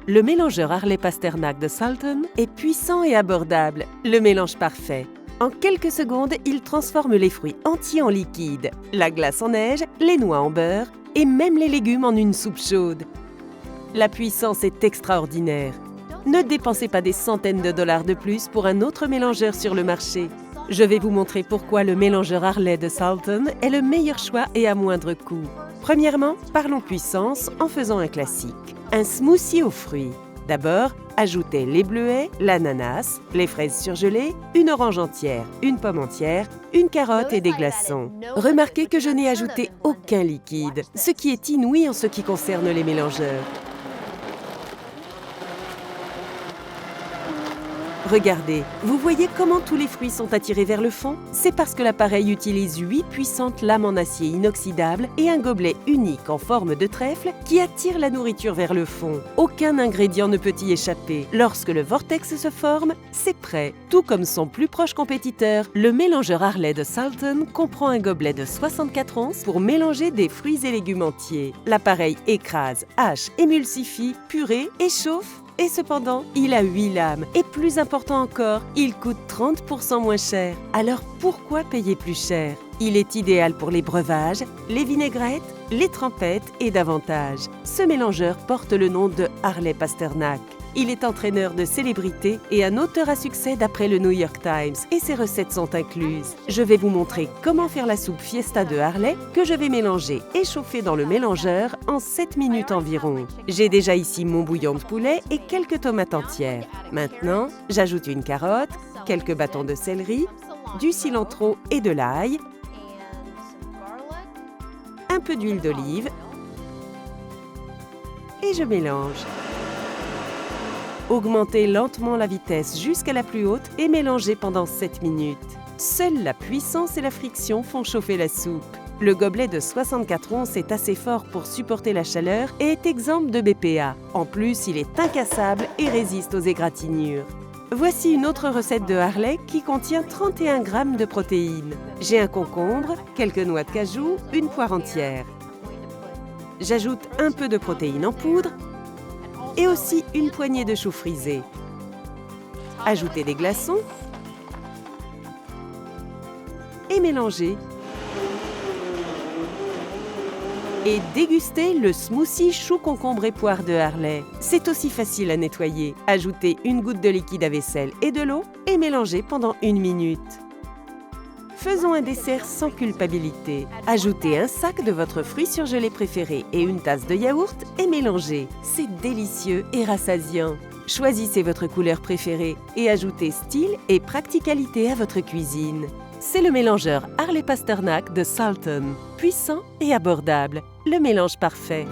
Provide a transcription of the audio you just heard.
Le mélangeur Harley-Pasternak de Salton est puissant et abordable, le mélange parfait. En quelques secondes, il transforme les fruits entiers en liquide, la glace en neige, les noix en beurre et même les légumes en une soupe chaude. La puissance est extraordinaire. Ne dépensez pas des centaines de dollars de plus pour un autre mélangeur sur le marché. Je vais vous montrer pourquoi le mélangeur Harley de Salton est le meilleur choix et à moindre coût. Premièrement, parlons puissance en faisant un classique. Un smoothie aux fruits. D'abord, ajoutez les bleuets, l'ananas, les fraises surgelées, une orange entière, une pomme entière, une carotte et des glaçons. Remarquez que je n'ai ajouté aucun liquide, ce qui est inouï en ce qui concerne les mélangeurs. Regardez, vous voyez comment tous les fruits sont attirés vers le fond? C'est parce que l'appareil utilise 8 puissantes lames en acier inoxydable et un gobelet unique en forme de trèfle qui attire la nourriture vers le fond. Aucun ingrédient ne peut y échapper. Lorsque le vortex se forme, c'est prêt. Tout comme son plus proche compétiteur, le mélangeur Harley de Salton comprend un gobelet de 64 onces pour mélanger des fruits et légumes entiers. L'appareil écrase, hache, émulsifie, purée et chauffe. Et cependant, il a 8 lames. Et plus important encore, il coûte 30% moins cher. Alors pourquoi payer plus cher? Il est idéal pour les breuvages, les vinaigrettes, les trempettes et davantage. Ce mélangeur porte le nom de Harley-Pasternak. Il est entraîneur de célébrités et un auteur à succès d'après le New York Times et ses recettes sont incluses. Je vais vous montrer comment faire la soupe Fiesta de Harley que je vais mélanger et chauffer dans le mélangeur en 7 minutes environ. J'ai déjà ici mon bouillon de poulet et quelques tomates entières. Maintenant, j'ajoute une carotte, quelques bâtons de céleri, du cilantro et de l'ail, un peu d'huile d'olive et je mélange. Augmentez lentement la vitesse jusqu'à la plus haute et mélangez pendant 7 minutes. Seule la puissance et la friction font chauffer la soupe. Le gobelet de 64 onces est assez fort pour supporter la chaleur et est exempt de BPA. En plus, il est incassable et résiste aux égratignures. Voici une autre recette de Harley qui contient 31 g de protéines. J'ai un concombre, quelques noix de cajou, une poire entière. J'ajoute un peu de protéines en poudre et aussi une poignée de choux frisés. Ajoutez des glaçons et mélangez. Et dégustez le smoothie chou concombre et poire de Harley. C'est aussi facile à nettoyer. Ajoutez une goutte de liquide à vaisselle et de l'eau et mélangez pendant 1 minute. Faisons un dessert sans culpabilité. Ajoutez un sac de votre fruit surgelé préféré et une tasse de yaourt et mélangez. C'est délicieux et rassasiant. Choisissez votre couleur préférée et ajoutez style et practicalité à votre cuisine. C'est le mélangeur Harley-Pasternak de Salton. Puissant et abordable. Le mélange parfait.